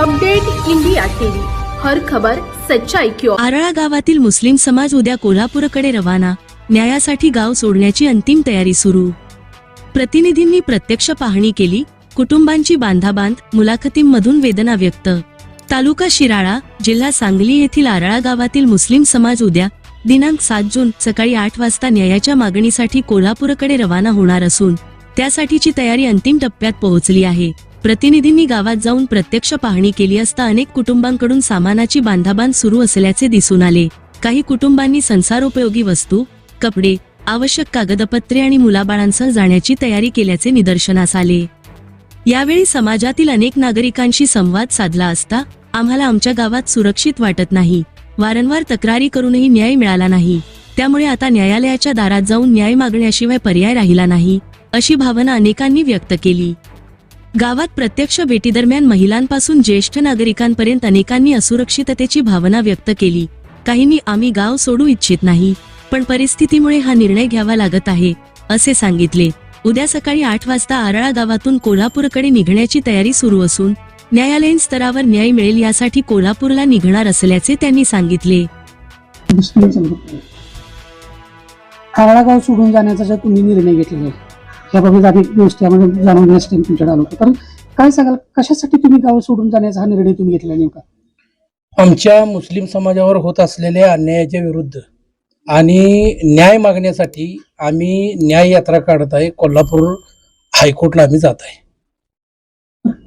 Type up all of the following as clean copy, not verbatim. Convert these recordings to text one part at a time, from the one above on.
Update India TV, हर खबर सच्चाई की ओर। आरळा गावातील मुस्लिम समाज उद्या कोल्हापूरकडे रवाना, न्यायासाठी गाव सोडण्याची अंतिम तयारी सुरू। प्रतिनिधींनी प्रत्यक्ष पाहणी केली, कुटुंबांची बांधाबांध, मुलाखतींमधून वेदना व्यक्त। तालुका शिराळा, जिल्हा सांगली येथील आरळा गावातील मुस्लिम समाज उद्या दिनांक 7 जून सकाळी 8 वाजता न्यायाच्या मागणीसाठी कोल्हापूरकडे रवाना होणार असून त्यासाठीची तयारी अंतिम टप्प्यात पोहोचली आहे। प्रतिनिधींनी गावात जाऊन प्रत्यक्ष पाहणी केली असता अनेक कुटुंबांकडून सामानाची बांधाबांध सुरू असल्याचे दिसून आले। काही कुटुंबांनी संसारोपयोगी वस्तू, कपडे, आवश्यक कागदपत्रे आणि मुलाबाळांसह जाण्याची तयारी केल्याचे निदर्शनास आले। यावेळी समाजातील अनेक नागरिकांशी संवाद साधला असता आम्हाला आमच्या गावात सुरक्षित वाटत नाही, वारंवार तक्रारी करूनही न्याय मिळाला नाही, त्यामुळे आता न्यायालयाच्या दारात जाऊन न्याय मागण्याशिवाय पर्याय राहिला नाही, अशी भावना अनेकांनी व्यक्त केली। गावात प्रत्यक्ष भेटीदरम्यान महिलांपासून ज्येष्ठ नागरिकांपर्यंत अनेकांनी असुरक्षिततेची भावना व्यक्त केली। काहींनी आम्ही गाव सोडू इच्छित नाही, पण परिस्थितीमुळे हा निर्णय घ्यावा लागत आहे, असे सांगितले। उद्या सकाळी 8 वाजता आरळा गावातून कोल्हापूरकडे निघण्याची तयारी सुरू असून न्यायालयीन स्तरावर न्याय मिळेल यासाठी कोल्हापूरला निघणार असल्याचे त्यांनी सांगितले। आरळा गाव सोडून जाण्याचा जर तुम्ही निर्णय घेतलेला आहे, याबाबत अनेक गोष्टी आम्हाला जाणून घेण्यासाठी तुमच्याकडे आलो होतो, तर काय सांगाल, कशासाठी तुम्ही गाव सोडून जाण्याचा हा निर्णय तुम्ही घेतला नेमका? आमच्या मुस्लिम समाजावर होत असलेल्या अन्यायाच्या विरुद्ध आणि न्याय मागण्यासाठी आम्ही न्याय यात्रा काढत आहे। कोल्हापूर हायकोर्टला आम्ही जात आहे।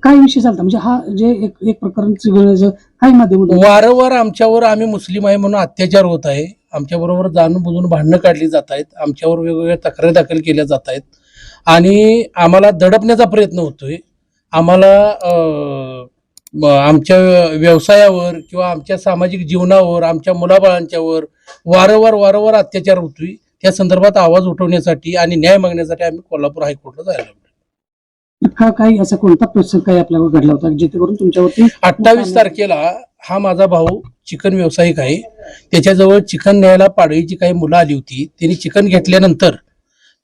काय विषय चालता, म्हणजे हा जे एक प्रकरण काय माध्यम होतं? वारंवार आमच्यावर आम्ही मुस्लिम आहे म्हणून अत्याचार होत आहे, आमच्या बरोबर जाणून बुजून भांडणं काढली जात आहेत, आमच्यावर वेगवेगळ्या तक्रारी दाखल केल्या जात आहेत आणि आम्हाला दडपण्याचा प्रयत्न होतोय। आम्हाला आमच्या व्यवसायावर किंवा आमच्या सामाजिक जीवनावर, आमच्या मुलाबाळांच्यावर वारंवार अत्याचार होतोय। त्या संदर्भात आवाज उठवण्यासाठी आणि न्याय मागण्यासाठी आम्ही कोल्हापूर हायकोर्टला जायला लागलो। हा काही असा कोणता प्रसंग काही आपल्यावर घडला होता जेणेकरून तुमच्यावरती 28 तारखेला हा माझा भाऊ चिकन व्यावसायिक आहे, त्याच्याजवळ चिकन न्यायला पाडळीची काही मुलं आली होती। त्यांनी चिकन घेतल्यानंतर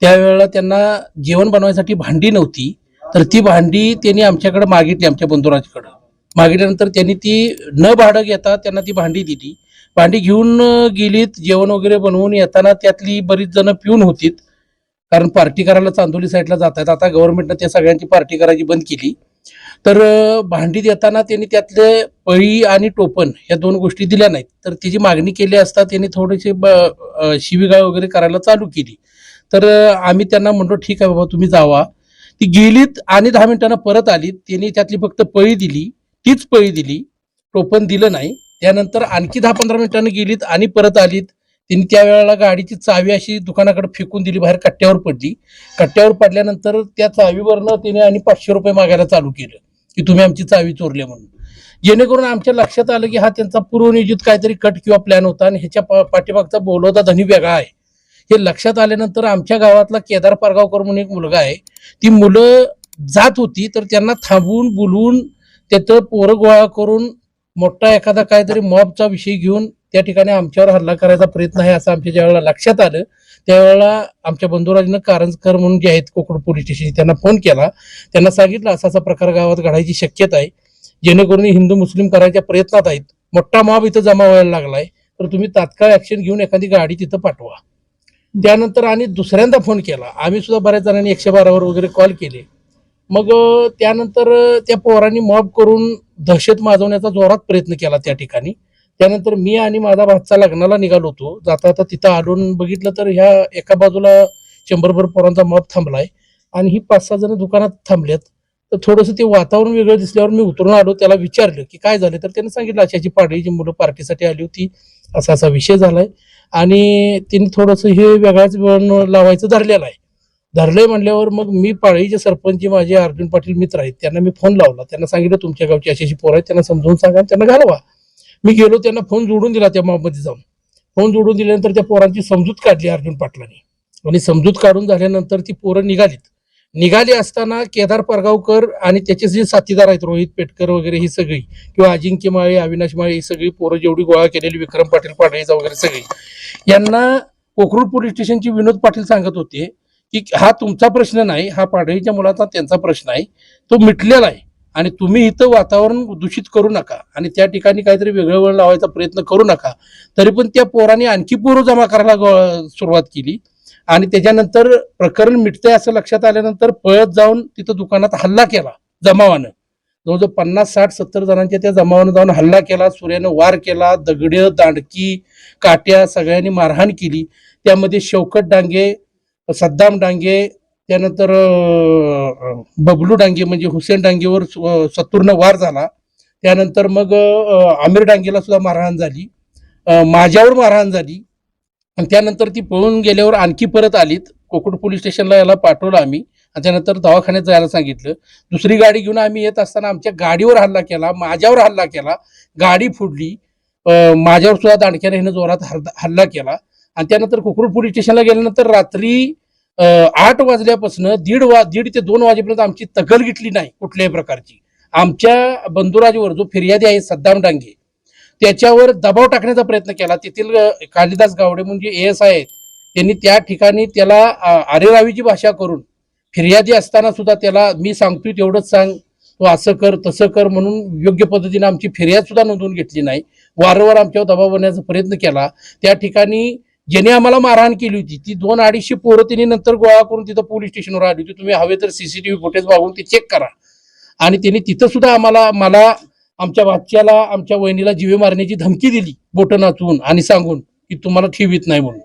त्यावेळेला त्यांना जेवण बनवायसाठी भांडी नव्हती, तर ती भांडी त्यांनी आमच्याकडे मागितली, आमच्या बंधुराजकडे मागितल्यानंतर त्यांनी ती न भाडं घेता त्यांना ती भांडी दिली। भांडी घेऊन गेलीत, जेवण वगैरे बनवून येताना त्यातली बरीच जण पिऊन होतीत, कारण पार्टी करायला चांदोली साईडला जात आहेत। आता गव्हर्नमेंटनं त्या सगळ्यांची पार्टी करायची बंद केली, तर भांडी देताना त्यांनी त्यातले पळी आणि टोपण या 2 गोष्टी दिल्या नाहीत, तर तिची मागणी केली असता त्यांनी थोडेसे शिवीगाळ वगैरे करायला चालू केली। तर आम्ही त्यांना म्हणलो ठीक आहे बाबा तुम्ही जावा। ती गेलीत आणि 10 मिनिटांना परत आलीत, त्यांनी त्यातली फक्त पळी दिली, तीच पळी दिली, टोपण दिलं नाही। त्यानंतर आणखी 10-15 मिनिटांनी गेलीत आणि परत आलीत, त्यांनी त्यावेळेला गाडीची चावी अशी दुकानाकडे फेकून दिली, बाहेर कट्ट्यावर पडली। कट्ट्यावर पडल्यानंतर त्या चावीवरनं त्याने आणि 500 रुपये मागायला चालू केलं की तुम्ही आमची चावी चोरली म्हणून, जेणेकरून आमच्या लक्षात आलं की हा त्यांचा पूर्वनियोजित काहीतरी कट किंवा प्लॅन होता आणि ह्याच्या पाठीमागचा बोलवता धनी वेगळा आहे। हे लक्षात आल्यानंतर आमच्या गावातला केदार पारगावकर म्हणून एक मुलगा आहे, ती मुलं जात होती, तर त्यांना थांबवून बोलवून त्याचं पोरं गोळा करून मोठा एखादा काहीतरी मॉबचा विषय घेऊन त्या ठिकाणी आमच्यावर हल्ला करायचा प्रयत्न आहे असं आमच्या ज्यावेळेला लक्षात आलं, त्यावेळेला आमच्या बंधुराजनं कारंजकर म्हणून जे आहेत कोकण पोलीस स्टेशन, त्यांना फोन केला। त्यांना सांगितलं असा प्रकार गावात घडायची शक्यता आहे, जेणेकरून हिंदू मुस्लिम करायच्या प्रयत्नात आहेत, मोठा मॉब इथं जमा व्हायला लागलाय, तर तुम्ही तात्काळ ऍक्शन घेऊन एखादी गाडी तिथं पाठवा। त्यानंतर आणि दुसऱ्यांदा फोन केला, आम्ही सुद्धा बऱ्याच जणांनी 112 वगैरे कॉल केले। मग त्यानंतर त्या पोरांनी मॉब करून दहशत माजवण्याचा जोरात प्रयत्न केला त्या ठिकाणी। त्यानंतर मी आणि माझा भाचा लग्नाला निघालो होतो, जाता तिथं आलून बघितलं तर ह्या एका बाजूला 100 पोरांचा मॉब थांबलाय आणि ही 5-6 जण दुकानात थांबलेत। तर थोडंसं ते वातावरण वेगळं दिसल्यावर मी उतरून आलो, त्याला विचारलं की काय झालं, तर त्याने सांगितलं अशाची पाडळीची मुलं पार्टीसाठी आली होती, असा विषय झालाय आणि त्यांनी थोडंसं हे वेगळाच वळण लावायचं धरलंय म्हणल्यावर मग मी पाळीचे सरपंच माझे अर्जुन पाटील मित्र आहेत, त्यांना मी फोन लावला, त्यांना सांगितलं तुमच्या गावची अशी पोरं आहेत, त्यांना समजून सांगा, त्यांना घालवा। मी गेलो, त्यांना फोन जोडून दिला, त्या मॉबमध्ये जाऊन फोन जोडून दिल्यानंतर त्या पोरांची समजूत काढली अर्जुन पाटलांनी, आणि समजूत काढून झाल्यानंतर ती पोरं निघाली असताना केदार पारगावकर आणि त्याचे जे साथीदार आहेत रोहित पेटकर वगैरे ही सगळी, किंवा अजिंक्य माळे, अविनाश माळे, ही सगळी पोरं जेवढी गोळा केलेली, विक्रम पाटील पाडळीचा वगैरे सगळी, यांना कोकरूड पोलीस स्टेशनची विनोद पाटील सांगत होते की हा तुमचा प्रश्न नाही, हा पाडळीच्या मुलाचा त्यांचा प्रश्न आहे, तो मिटलेला आहे आणि तुम्ही इथं वातावरण दूषित करू नका आणि त्या ठिकाणी काहीतरी वेगळं वळण लावायचा प्रयत्न करू नका. तरी पण त्या पोरांनी आणखी पोरं जमा करायला सुरुवात केली आणि त्याच्यानंतर प्रकरण मिटतंय असं लक्षात आल्यानंतर पळत जाऊन तिथं दुकानात हल्ला केला जमावानं. जवळजवळ 50, 60, 70 जणांच्या त्या जमावानं जाऊन हल्ला केला, सूर्यानं वार केला, दगड, दांडकी, काट्या सगळ्यांनी मारहाण केली. त्यामध्ये शौकत डांगे, सद्दाम डांगे, त्यानंतर बबलू डांगे म्हणजे हुसेन डांगेवर सत्तूरनं वार झाला. त्यानंतर मग आमिर डांगेला सुद्धा मारहाण झाली, माझ्यावर मारहाण झाली आणि त्यानंतर ती पळून गेल्यावर आणखी परत आलीत. कोकण पोलीस स्टेशनला याला पाठवलं आम्ही आणि त्यानंतर दवाखान्यात जायला सांगितलं. दुसरी गाडी घेऊन आम्ही येत असताना आमच्या गाडीवर हल्ला केला, माझ्यावर हल्ला केला, गाडी फोडली, माझ्यावर सुद्धा दांडक्याने ह्यानं जोरात हल्ला केला. आणि त्यानंतर कोकण पोलीस स्टेशनला गेल्यानंतर रात्री 8 वाजल्यापासून दीड ते 2 वाजेपर्यंत आमची तकल घेतली नाही कुठल्याही प्रकारची. आमच्या बंधुराजवर जो फिर्यादी आहे सद्दाम डांगे त्याच्यावर दबाव टाकण्याचा प्रयत्न केला. तेथील कालिदास गावडे म्हणजे ASI आहेत, त्यांनी त्या ठिकाणी त्याला आरेरावीची भाषा करून फिर्यादी असताना सुद्धा त्याला मी सांगतोय तेवढंच सांग, तो असं कर तसं कर म्हणून योग्य पद्धतीने आमची फिर्याद सुद्धा नोंदवून घेतली नाही. वारंवार आमच्यावर दबाव बनवण्याचा प्रयत्न केला. त्या ठिकाणी ज्याने आम्हाला मारहाण केली होती ती 200-250 पोरं त्यांनी नंतर गोळा करून तिथं पोलीस स्टेशनवर आली होती. तुम्ही हवे तर CCTV फुटेज बघून ते चेक करा. आणि त्यांनी तिथं सुद्धा मला आमच्या बाच्याला आमच्या वहिनीला जीवे मारण्याची धमकी दिली बोटं नाचवून आणि सांगून की तुम्हाला ठेवीत नाही म्हणून.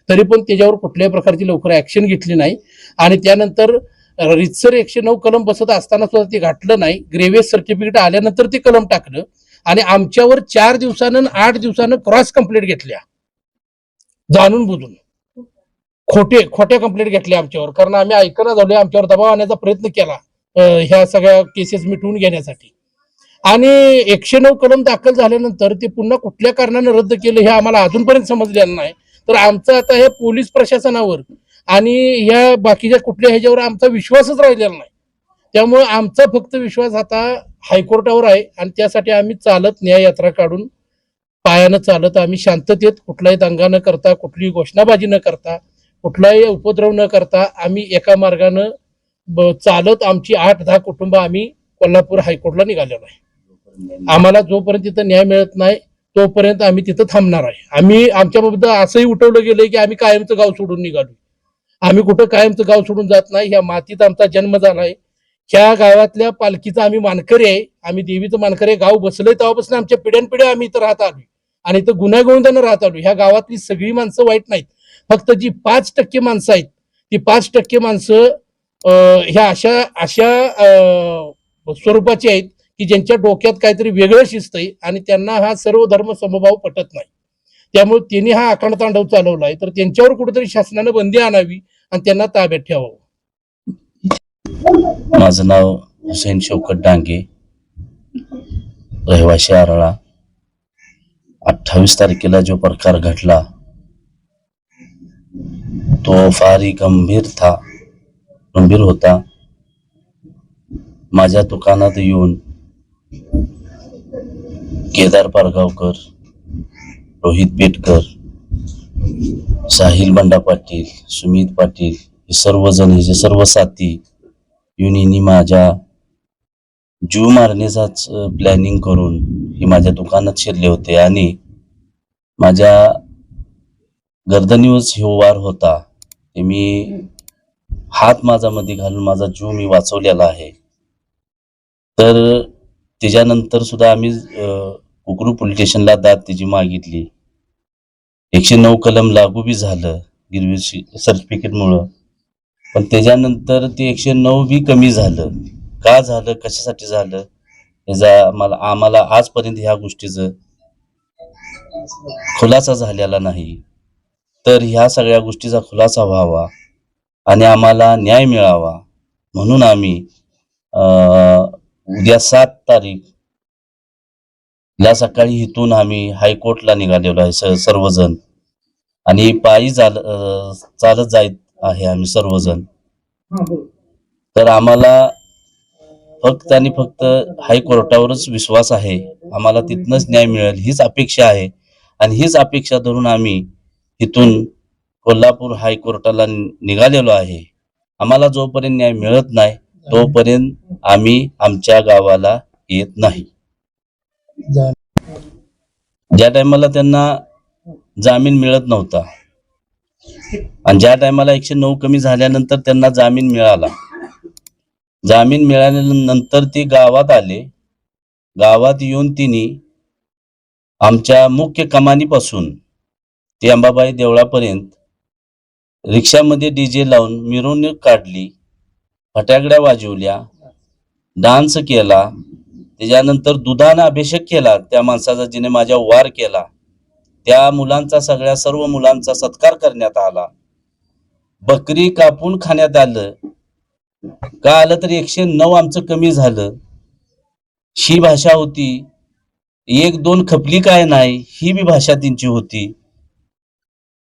तरी पण त्याच्यावर कुठल्याही प्रकारची लवकर ऍक्शन घेतली नाही. आणि त्यानंतर रितसर 109 कलम बसत असताना सुद्धा ते घातलं नाही. ग्रेव्हियस सर्टिफिकेट आल्यानंतर ते कलम टाकलं आणि आमच्यावर 4 दिवसानं 8 दिवसानं क्रॉस कंप्लेंट घेतल्या, जाणून बुजून खोट्या कंप्लेंट घेतल्या आमच्यावर. कारण आम्ही ऐकणं झालोय, आमच्यावर दबाव आणण्याचा प्रयत्न केला ह्या सगळ्या केसेस मिटवून घेण्यासाठी. आणि 109 कलम दाखल झाल्यानंतर ते पुन्हा कुठल्या कारणानं रद्द केलं हे आम्हाला अजूनपर्यंत समजलेलं नाही. तर आमचा आता हे पोलीस प्रशासनावर आणि ह्या बाकीच्या कुठल्या ह्याच्यावर आमचा विश्वासच राहिलेला नाही. त्यामुळे आमचा फक्त विश्वास आता हायकोर्टावर आहे आणि त्यासाठी आम्ही चालत न्याययात्रा काढून पायानं चालत आम्ही शांततेत कुठलाही दंगा न करता, कुठलीही घोषणाबाजी न करता, कुठलाही उपद्रव न करता आम्ही एका मार्गानं चालत आमची 8-10 कुटुंब आम्ही कोल्हापूर हायकोर्टला निघालेलो आहे. आम्हाला जोपर्यंत तिथं न्याय मिळत नाही तोपर्यंत आम्ही तिथं थांबणार आहे. आम्ही आमच्याबद्दल असंही उठवलं गेलंय की आम्ही कायमचं गाव सोडून निघालो. आम्ही कुठं कायमचं गाव सोडून जात नाही. ह्या मातीत आमचा जन्म झालाय, ह्या गावातल्या पालखीचा आम्ही मानकरी आहे, आम्ही देवीचं मानकरी आहे. गाव बसलंय तेव्हापासून आमच्या पिढ्यानपिढ्या आम्ही इथं राहत आलोय आणि इथं गुन्हा गोविंदानं राहत आलोय. ह्या गावातली सगळी माणसं वाईट नाहीत, फक्त जी 5% माणसं आहेत ती 5% माणसं ह्या अशा स्वरूपाची आहेत की ज्यांच्या डोक्यात काहीतरी वेगळं शिस्त आहे आणि त्यांना हा सर्व धर्म समभाव पटत नाही. त्यामुळे त्यांनी हा आकांड तांडव चालवला आहे. तर त्यांच्यावर कुठेतरी शासनानं बंदी आणावी आणि त्यांना ताब्यात ठेवावं. माझं नाव हुसेन शौकत डांगे, रहिवाशी आरळा. 28 तारखेला जो प्रकार घडला तो फारही गंभीर होता. माझ्या दुकानात येऊन केदार पारगावकर, रोहित पेटकर, साहिल बंडा पाटील, सुमित पाटील हे सर्वजण, हे सर्व साथी युनिनी माझ्या जीव मारण्याचाच प्लॅनिंग करून हे माझ्या दुकानात शिरले होते आणि माझ्या गर्दनीवर हे वार होता. ते मी हात माझा मध्ये घालून माझा जीव मी वाचवलेला आहे. तर त्याच्यानंतर सुद्धा आम्ही कोकरू पोलीस स्टेशनला दाद त्याची मागितली. 109 कलम लागू बी झालं गिरवी सर्टिफिकेटमुळं, पण त्याच्यानंतर ते 109 बी कमी झालं. का झालं, कशासाठी झालं याचा आम्हाला आजपर्यंत ह्या गोष्टीचं खुलासा झालेला नाही. तर ह्या सगळ्या गोष्टीचा खुलासा व्हावा आणि आम्हाला न्याय मिळावा म्हणून आम्ही उद्या 7 तारीख ला सकाळी इथून आम्ही हायकोर्टला निघालेलो आहे सर्वजण आणि पायी चालत जात आहे आम्ही सर्वजण. तर आम्हाला फक्त आणि फक्त हायकोर्टावरच विश्वास आहे. आम्हाला तिथनच न्याय मिळेल हीच अपेक्षा आहे आणि हीच अपेक्षा धरून आम्ही इथून कोल्हापूर हायकोर्टाला निघालेलो आहे. आम्हाला जोपर्यंत न्याय मिळत नाही तोपर्यंत आम्ही आमच्या गावाला येत नाही. ज्या टायमाला त्यांना जामीन मिळत नव्हता आणि ज्या टायमाला 109 कमी झाल्यानंतर त्यांना जामीन मिळाला, जामीन मिळाल्यानंतर ते गावात आले. गावात येऊन तिने आमच्या मुख्य कमानीपासून ते अंबाबाई देवळापर्यंत रिक्षामध्ये डीजे लावून मिरवणूक काढली, फटाकड्या वाजवल्या, डान्स केला. त्याच्यानंतर दुधानं अभिषेक केला त्या माणसाचा जिने माझ्या वार केला. त्या मुलांचा सर्व मुलांचा सत्कार करण्यात आला. बकरी कापून खाण्यात आलं. का आलं तर 109 आमचं कमी झालं. ही भाषा होती. 1-2 खपली काय नाही, ही बी भाषा त्यांची होती.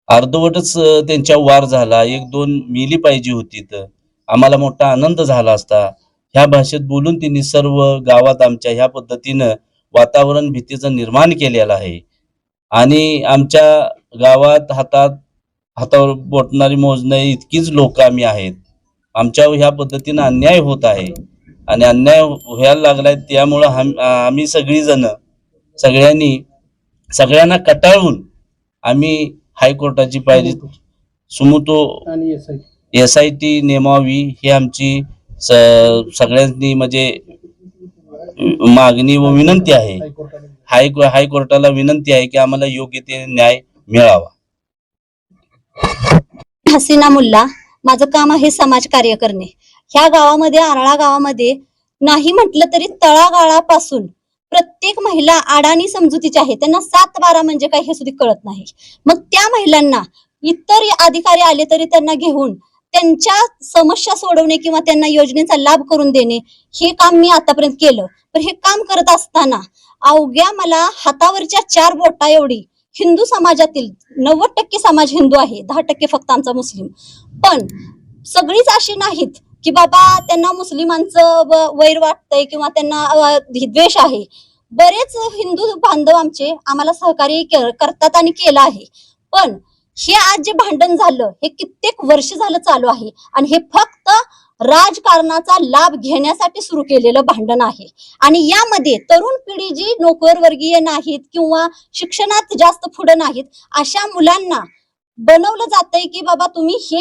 अर्धवटच त्यांच्या वार झाला. 1-2 मिली पाहिजे होती तर आम्हाला मोठा आनंद झाला असता. ह्या भाषेत बोलून त्यांनी सर्व गावात आमच्या ह्या पद्धतीनं वातावरण भीतीचं निर्माण केलेलं आहे. आणि आमच्या गावात हातावर बोटणारी मोजणारी इतकीच लोक आम्ही आहेत. आमच्यावर ह्या पद्धतीनं अन्याय होत आहे आणि अन्याय व्हायला लागलाय. त्यामुळं आम्ही सगळीजण सगळ्यांना कटाळून आम्ही हायकोर्टाची पायरी सुमोटो SIT नेमावी ही आमची सगळ्यांनी म्हणजे मागणी व विनंती आहे. हायकोर्टाला विनंती आहे की आम्हाला योग्य ते न्याय मिळावा. हसीना मुल्ला, माझं काम आहे समाजकार्य करणे. ह्या गावामध्ये, आरळा गावामध्ये नाही म्हटलं तरी तळागाळापासून प्रत्येक महिला अडाणी समजुतीची आहे. त्यांना 7-12 म्हणजे काय हे सुद्धा कळत नाही. मग त्या महिलांना इतर अधिकारी आले तरी त्यांना घेऊन त्यांच्या समस्या सोडवणे किंवा त्यांना योजनेचा लाभ करून देणे हे काम मी आतापर्यंत केलं. पण हे काम करत असताना अवघ्या मला हातावरच्या 4 बोटा एवढी हिंदू समाजातील 90% समाज हिंदू आहे, 10% फक्त आमचा मुस्लिम. पण सगळीच अशी नाहीत की बाबा त्यांना मुस्लिमांचं वैर वाटतंय किंवा त्यांना द्वेष आहे. बरेच हिंदू बांधव आमचे आम्हाला सहकार्य करतात आणि केलं आहे. पण हे आज जे भांडण झालं हे कित्येक वर्ष झालं चालू आहे आणि हे फक्त राजकारणाचा लाभ घेण्यासाठी सुरू केलेलं भांडण आहे. आणि यामध्ये तरुण पिढी जी नोकरवर्गीय नाहीत किंवा शिक्षणात जास्त पुढे नाहीत अशा मुलांना बनवलं जातंय की बाबा तुम्ही हे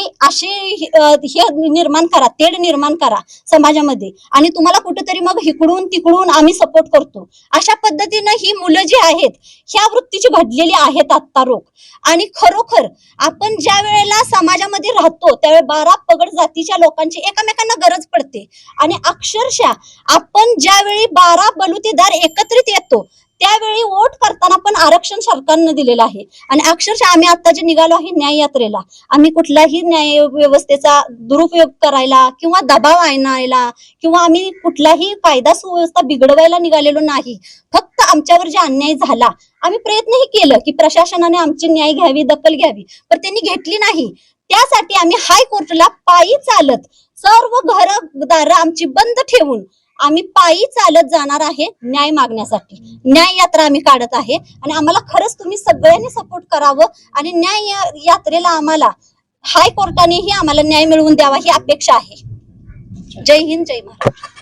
निर्माण करा, तेढ निर्माण करा समाजामध्ये आणि तुम्हाला कुठेतरी मग इकडून तिकडून आम्ही सपोर्ट करतो. अशा पद्धतीनं ही मुलं जी आहेत ह्या वृत्तीची घडलेली आहेत आत्ता रोग. आणि खरोखर आपण ज्या वेळेला समाजामध्ये राहतो त्यावेळेला 12 पगड जातीच्या लोकांची एकमेकांना गरज पडते. आणि अक्षरशः आपण ज्यावेळी 12 बलुतेदार एकत्रित येतो त्यावेळी वोट करताना पण आरक्षण सरकारनं दिलेलं आहे. आणि अक्षरशः आम्ही आता जे निघालो आहे न्याय यात्रेला, आम्ही कुठलाही न्याय व्यवस्थेचा दुरुपयोग करायला किंवा दबाव आणायला किंवा आम्ही कुठलाही कायदा सुव्यवस्था बिघडवायला निघालेलो नाही. फक्त आमच्यावर जे अन्याय झाला आम्ही प्रयत्नही केलं की प्रशासनाने आमची न्याय घ्यावी, दखल घ्यावी, पण त्यांनी घेतली नाही. त्यासाठी आम्ही हायकोर्टला पायी चालत सर्व घरदार आमची बंद ठेवून आम्ही पायी चालत जाणार आहे न्याय मागण्यासाठी. न्याय यात्रा आम्ही काढत आहे आणि आम्हाला खरंच तुम्ही सगळ्यांनी सपोर्ट करावं आणि न्याय यात्रेला आम्हाला हायकोर्टानेही आम्हाला न्याय मिळवून द्यावा ही अपेक्षा आहे. जय हिंद, जय महाराष्ट्र.